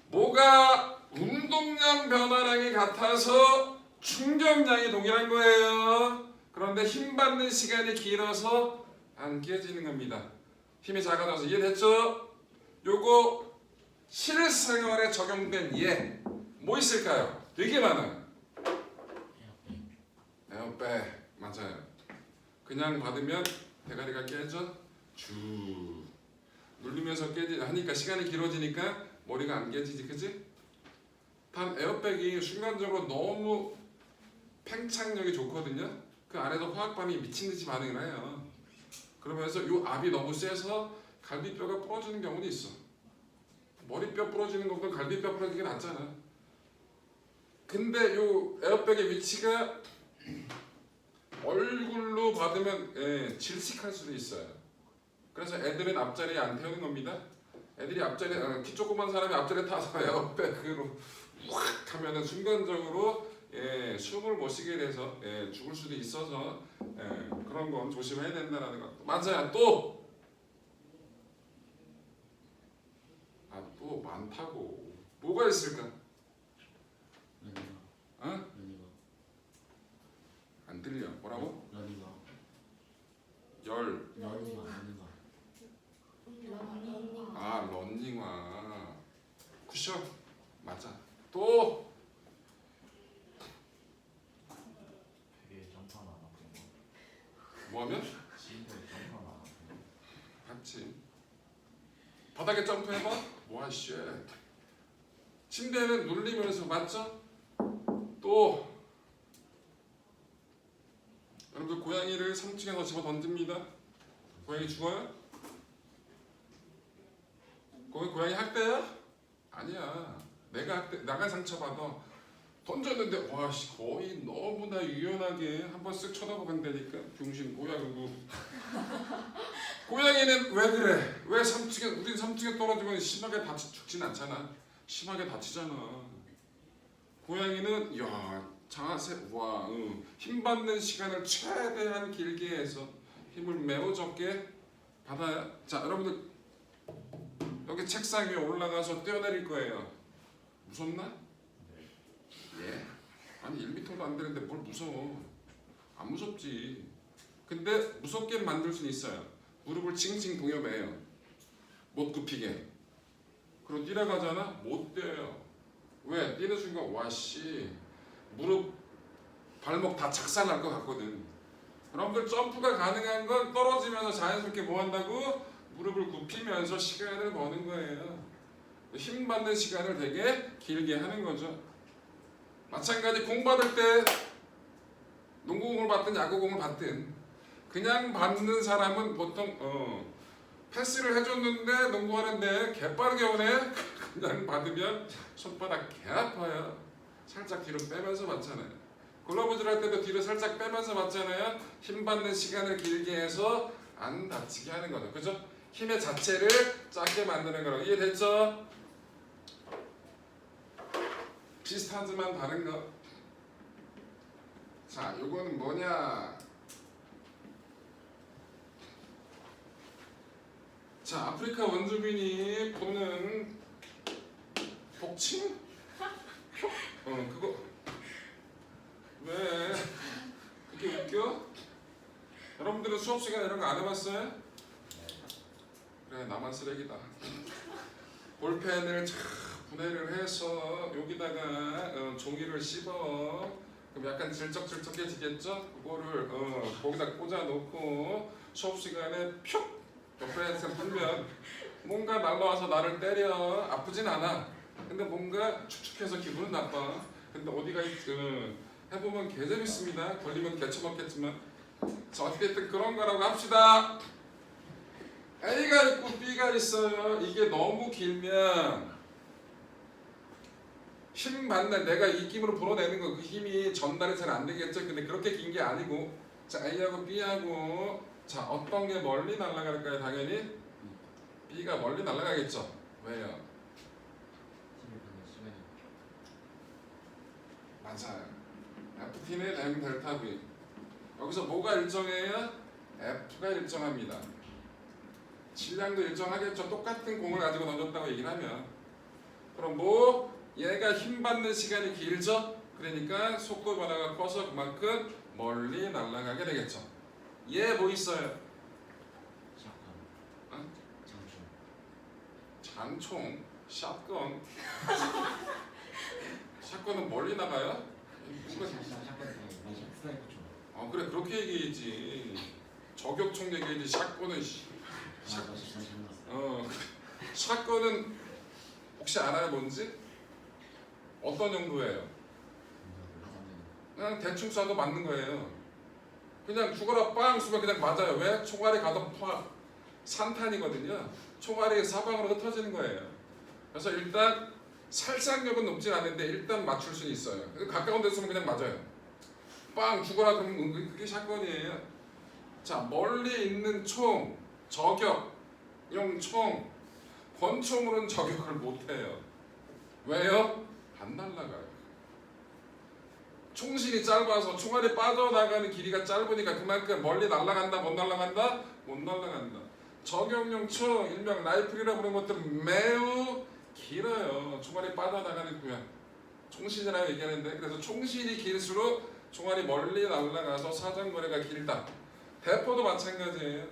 뭐가 운동량 변화량이 같아서 충격량이 동일한 거예요. 그런데 힘 받는 시간이 길어서 안 깨지는 겁니다. 힘이 작아져서. 이해됐죠? 요거 실생활에 적용된 예. 뭐 있을까요? 되게 많아요. 에어백. 맞아요. 그냥 받으면 대가리가 깨져. 쭉 눌리면서 하니까 시간이 길어지니까 머리가 안 깨지지, 그치? 단 에어백이 순간적으로 너무 팽창력이 좋거든요. 그 안에서 화학반이 미친듯이 반응을 해요. 그러면서 요 압이 너무 세서 갈비뼈가 부러지는 경우도 있어. 머리뼈 부러지는 것보다 갈비뼈 부러지는 게 낫잖아. 근데 요 에어백의 위치가 얼굴로 받으면 질식할 수도 있어요. 그래서 애들은 앞자리에 안 태우는 겁니다. 애들이 앞자리에 키 조그만 사람이 앞자리에 타서 에어백으로 확 하면은 순간적으로 숨을 못 쉬게 돼서 죽을 수도 있어서 그런 건 조심해야 된다는 것. 맞아요. 또 많다고. 뭐가 있을까? 어? 안 들려. 뭐라고? 열. 런닝화. 쿠션. 맞아. 또 바닥에 점프해봐. 와 쉣. 침대는 눌리면서 맞죠? 또 여러분들 고양이를 3층에서 집어 던집니다. 고양이 죽어요? 거기 고양이 학대야? 아니야. 내가 상처받아. 던졌는데 와씨 거의 너무나 유연하게 한번 쓱 쳐다보간다니까. 병신 뭐야 그거. 고양이는 왜 그래? 왜 3층에 우린 3층에 떨어지면 심하게 죽진 않잖아. 심하게 다치잖아. 고양이는 야 자세 와 힘 받는 시간을 최대한 길게 해서 힘을 매우 적게 받아야. 자 여러분들 여기 책상 위에 올라가서 뛰어내릴 거예요. 무섭나? 예. 아니 1m도 안 되는데 뭘 무서워. 안 무섭지. 근데 무섭게 만들 수는 있어요. 무릎을 칭칭 동여매요. 못 굽히게. 그럼 뛰러 가잖아? 못 뛰어요. 왜? 뛰는 순간 와씨 무릎 발목 다 착살날 것 같거든. 여러분들 점프가 가능한 건 떨어지면서 자연스럽게 뭐 한다고? 무릎을 굽히면서 시간을 버는 거예요. 힘 받는 시간을 되게 길게 하는 거죠. 마찬가지 공 받을 때 농구공을 받든 야구공을 받든 그냥 받는 사람은 보통 패스를 해줬는데 농구하는데 개빠르게 오네. 그냥 받으면 손바닥 개 아파요. 살짝 뒤로 빼면서 받잖아요. 글러브질 할 때도 뒤로 살짝 빼면서 받잖아요. 힘 받는 시간을 길게 해서 안 다치게 하는 거죠. 그죠? 힘의 자체를 작게 만드는 거라고. 이해됐죠? 비슷하지만 다른 거. 자, 요거는 뭐냐? 자, 아프리카 원주민이 보는 복침? 그거 왜 그게 웃겨? 여러분들은 수업 시간에 이런 거 안 해봤어요? 그래, 나만 쓰레기다. 볼펜을 분해를 해서 여기다가 종이를 씹어. 그럼 약간 질적질적해지겠죠? 그거를 거기다 꽂아놓고 수업 시간에 푹 옆에서 불면 뭔가 날라와서 나를 때려. 아프진 않아. 근데 뭔가 축축해서 기분은 나빠. 근데 어디가 해보면 개 재밌습니다. 걸리면 개처먹겠지만. 자, 어쨌든 그런 거라고 합시다. A가 있고 B가 있어요. 이게 너무 길면 힘 받는 내가 입김으로 불어내는 거 그 힘이 전달이 잘 안 되겠죠. 근데 그렇게 긴 게 아니고 자 A하고 B하고 자 어떤 게 멀리 날아갈까요? 당연히 B가 멀리 날아가겠죠. 왜요? 힘을 받는 시간이 맞아요. FT는 M 델타 V. 여기서 뭐가 일정해요? F가 일정합니다. 질량도 일정하겠죠. 똑같은 공을 가지고 던졌다고 얘기를 하면. 그럼 뭐 얘가 힘 받는 시간이 길죠. 그러니까 속도 변화가 커서 그만큼 멀리 날아가게 되겠죠. 얘 뭐 있어요? 샷건, 장총, 샷건. 샷건은 멀리 나가요? 샷건 스나이퍼 총. 그래 그렇게 얘기해야지. 저격총 얘기해야지. 샷건은 샷건은 혹시 알아요 뭔지? 어떤 용도예요? 그냥 대충 쏴도 맞는 거예요. 그냥 죽어라 빵 쏘면 그냥 맞아요. 왜? 총알이 가도 산탄이거든요. 총알이 사방으로 흩어지는 거예요. 그래서 일단 살상력은 높진 않은데 일단 맞출 수는 있어요. 가까운 데 쏘면 그냥 맞아요. 빵 죽어라 그러면 그게 샷건이에요. 자 멀리 있는 총, 저격용 총, 권총으로는 저격을 못해요. 왜요? 안 날아가요. 총신이 짧아서 총알이 빠져나가는 길이가 짧으니까 그만큼 멀리 날아간다 못 날아간다? 못 날아간다. 저격용 총, 일명 라이플이라고 부르는 것들은 매우 길어요. 총알이 빠져나가는 구간. 총신이라고 얘기하는데 그래서 총신이 길수록 총알이 멀리 날아가서 사정거리가 길다. 대포도 마찬가지예요.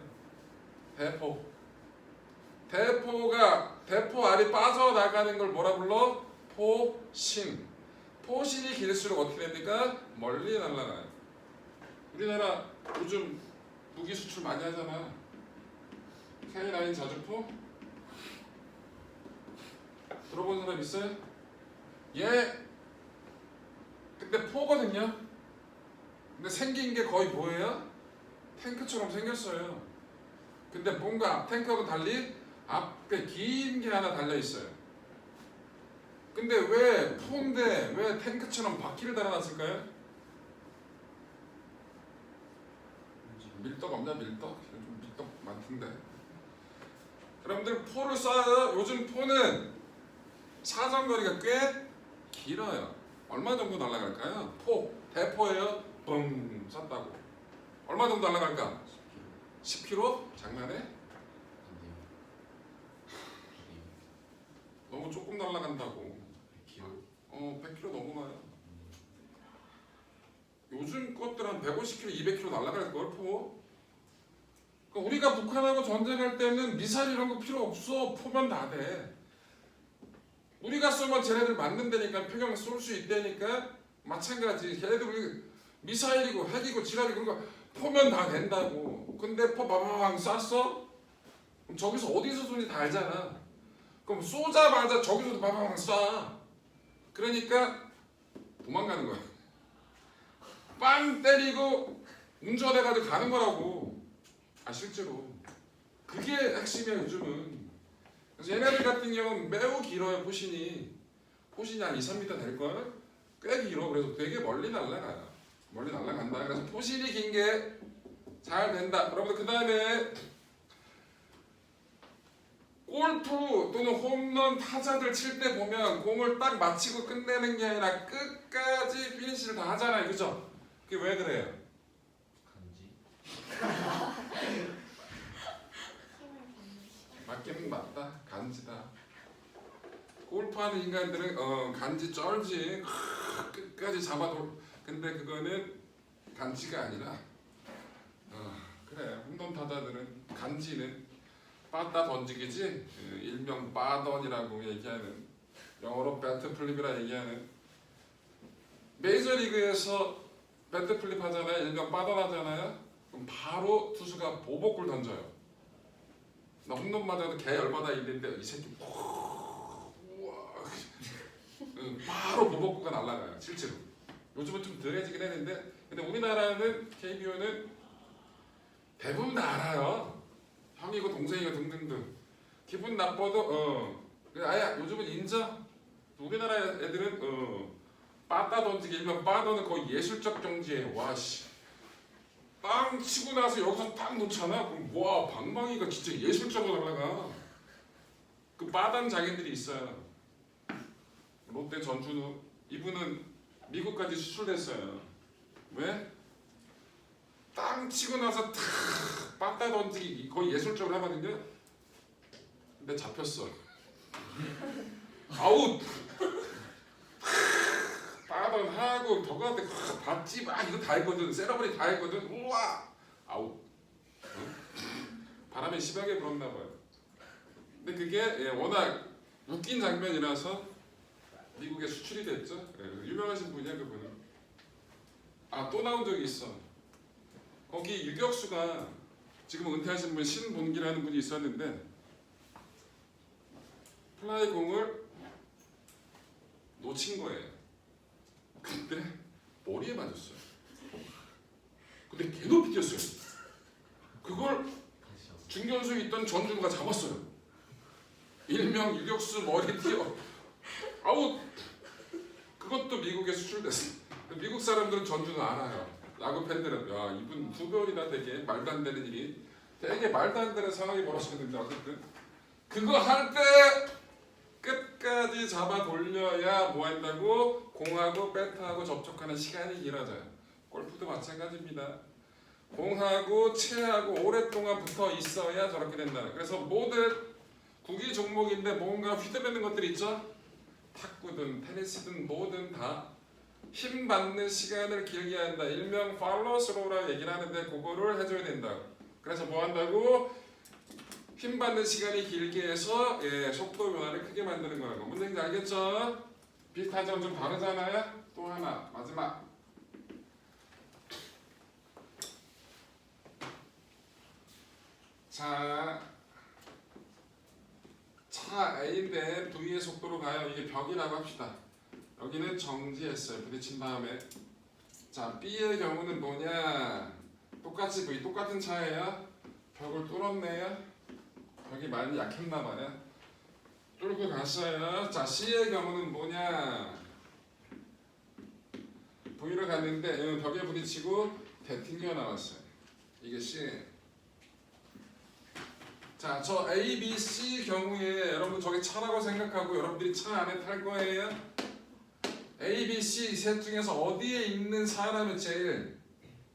대포 알이 빠져나가는 걸 뭐라 불러? 포신. 포신이 길수록 어떻게 됩니까? 멀리 날아가요. 우리나라 요즘 무기 수출 많이 하잖아. K9 자주포? 들어본 사람 있어요? 예. 근데 포거든요. 근데 생긴 게 거의 뭐예요? 탱크처럼 생겼어요. 근데 뭔가 탱크하고 달리 앞에 긴 게 하나 달려 있어요. 근데 왜 포인데 왜 탱크처럼 바퀴를 달아놨을까요? 밀떡 없냐 밀떡? 요즘 밀떡 많던데. 여러분들 포를 쏴요. 요즘 포는 사정거리가 꽤 길어요. 얼마 정도 날아갈까요? 포 대포예요. 뻥 쐈다고. 얼마 정도 날아갈까? 10km? 장난해? 너무 조금 날아간다고. 100km 넘어가요. 요즘 것들 한 150km, 200km 날아갈 걸 포. 그러니까 우리가 북한하고 전쟁할 때는 미사일 이런 거 필요 없어. 포면 다 돼. 우리가 쏘면 쟤네들 맞는다니까 평양 쏠 수 있다니까 마찬가지. 걔네들 우리 미사일이고 핵이고 지랄이고 그런 거 포면 다 된다고. 근데 포 바바방 쐈어? 그럼 저기서 어디서 쏘는지 다 알잖아. 그럼 쏘자마자 저기서도 바바방 쏴. 그러니까 도망가는 거야. 빵 때리고 운전해가지고 가는 거라고. 실제로 그게 핵심이야 요즘은. 그래서 얘네들 같은 경우는 매우 길어요. 포신이 한 2, 3m 될걸? 꽤 길어. 그래서 되게 멀리 날아가요. 멀리 날아간다. 그래서 포신이 긴 게 잘 된다. 여러분들 그 다음에 골프 또는 홈런 타자들 칠 때 보면 공을 딱 맞히고 끝내는 게 아니라 끝까지 피니시를 다 하잖아요. 그죠? 그게 왜 그래요? 맞기는 맞다. 간지다. 골프하는 인간들은 간지 쩔지. 끝까지 잡아도. 근데 그거는 간지가 아니라 그래. 홈런 타자들은 간지는 빠따 던지기지. 일명 빠던이라고 얘기하는, 영어로 배트 플립이라 얘기하는. 메이저리그에서 배트 플립 하잖아요. 일명 빠던 하잖아요. 그럼 바로 투수가 보복을 던져요. 나 홈런 맞아도 개 열받아 있는데 이 새끼 우와 바로 보복구가 날아가요. 실제로 요즘은 좀 덜해지긴 했는데, 근데 우리나라는 KBO는 대부분 다 알아요. 형이고 동생이고 등등등. 기분 나빠도 아야 요즘은 인정. 우리나라 애들은 빠따 던지기 일명 빠더는 거의 예술적 경지에. 와씨 빵 치고 나서 여기서 딱 놓잖아. 그럼 와 방망이가 진짜 예술적으로 날아가. 그 빠단 장인들이 있어요. 롯데 전준우 이분은 미국까지 수출됐어요. 왜? 땅 치고 나서 탁 빠따 던지기 거의 예술적으로 하거든요. 근데 잡혔어. 아웃. 빠던 하고 더가한테 봤지 막 이거 다 했거든. 세러머니 다 했거든. 우와 아웃. 바람이 심하게 불었나 봐요. 근데 그게 워낙 웃긴 장면이라서 미국에 수출이 됐죠. 유명하신 분이야 그분은. 또 나온 적이 있어. 거기 유격수가 지금 은퇴하신 분 신본기라는 분이 있었는데 플라이 공을 놓친 거예요. 근데 머리에 맞았어요. 근데 개 높이 뛰었어요. 그걸 중견수에 있던 전준우가 잡았어요. 일명 유격수 머리 뛰어 아웃. 그것도 미국에 수출됐어. 미국 사람들은 전준우 알아요. 야구 팬들은 야 이분 후배이다. 되게 말도 안 되는 일이 되게 말도 안 되는 상황이 벌어졌는데 어쨌든 그거 할 때 끝까지 잡아 돌려야 뭐 한다고? 공하고 배트하고 접촉하는 시간이 길어져요. 골프도 마찬가지입니다. 공하고 채하고 오랫동안 붙어 있어야 저렇게 된다. 그래서 모든 구기 종목인데 뭔가 휘두르는 것들이 있죠. 탁구든 테니스든 뭐든 다 힘 받는 시간을 길게 한다. 일명 팔로우 스로우라고 얘기를 하는데 그거를 해줘야 된다. 그래서 뭐 한다고? 힘 받는 시간이 길게 해서 속도 변화를 크게 만드는 거라고. 문제인지 알겠죠? 비슷한 점 좀 다르잖아요. 또 하나 마지막. 자 차 A인데 V의 속도로 가요. 이게 벽이라고 합시다. 여기는 정지했어요. 부딪힌 다음에. 자, B의 경우는 뭐냐? 똑같이 V, 똑같은 차예요. 벽을 뚫었네요. 벽이 많이 약했나 봐요. 뚫고 갔어요. 자, C의 경우는 뭐냐? V로 갔는데 벽에 부딪히고 튕겨 나왔어요. 이게 C예요. 자, 저 A, B, C 경우에 여러분 저게 차라고 생각하고 여러분들이 차 안에 탈 거예요. A, B, C 셋 중에서 어디에 있는 사람이 제일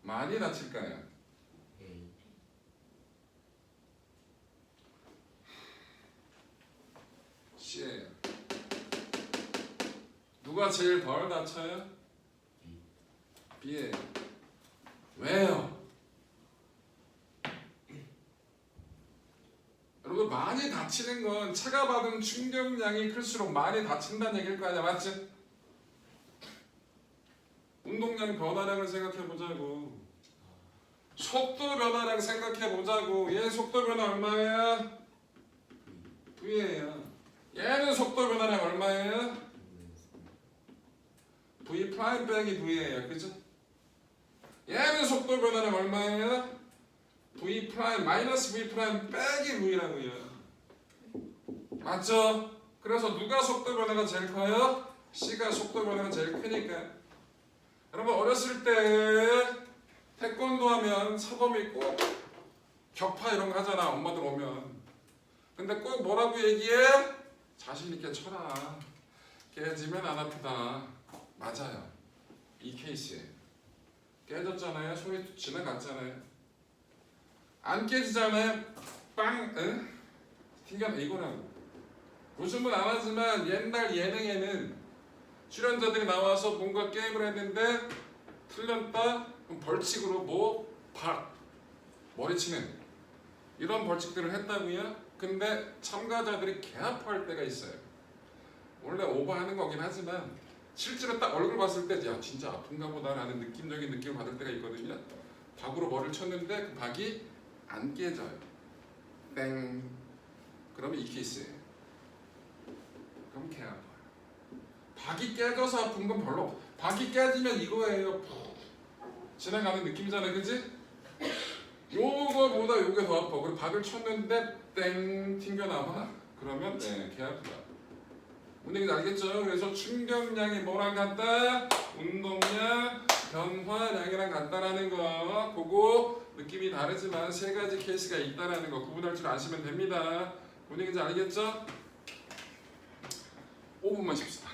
많이 다칠까요? A. C예요. 누가 제일 덜 다쳐요? B예요. 왜요? 여러분 많이 다치는 건 차가 받은 충격량이 클수록 많이 다친다는 얘기일 거 아니야, 맞지? 운동량 변화량을 생각해 보자고. 속도 변화량 생각해 보자고. 얘 속도 변화 얼마야? V예요. 얘는 속도 변화량 얼마예요? V 프라임 빼기 V예요, 그죠? 얘는 속도 변화량 얼마예요? V 프라임 마이너스 V 프라임 빼기 V라고요. 맞죠? 그래서 누가 속도 변화가 제일 커요? C가 속도 변화가 제일 크니까. 여러분 어렸을 때 태권도 하면 사범이 꼭 격파 이런 거 하잖아. 엄마들 오면. 근데 꼭 뭐라고 얘기해? 자신 있게 쳐라. 깨지면 안 아프다. 맞아요. 이 케이스에 깨졌잖아요. 소리 지나갔잖아요. 안 깨지잖아요. 빵, 응? 튕겨나 이거라고. 웃음은 안 하지만 옛날 예능에는 출연자들이 나와서 뭔가 게임을 했는데 틀렸다? 그럼 벌칙으로 머리 치는 이런 벌칙들을 했다고요? 근데 참가자들이 개 아파할 때가 있어요. 원래 오버하는 거긴 하지만 실제로 딱 얼굴 봤을 때 야 진짜 아픈가 보다라는 느낌적인 느낌을 받을 때가 있거든요. 박으로 머리를 쳤는데 그 박이 안 깨져요. 땡. 그러면 이 케이스예요. 그럼 개 아파요. 박이 깨져서 아픈 건 별로. 박이 깨지면 이거예요. 푹 지나가는 느낌이잖아요, 그지? 요거보다 요게 더 아파. 그리고 박을 쳤는데 땡 튕겨나와. 그러면 네, 개 아프다. 뭔 얘기인지 알겠죠? 그래서 충격량이 뭐랑 같다? 운동량, 변화량이랑 같다라는 거. 그거 느낌이 다르지만 세 가지 케이스가 있다라는 거 구분할 줄 아시면 됩니다. 뭔 얘기인지 알겠죠? 5분만 쉽시다.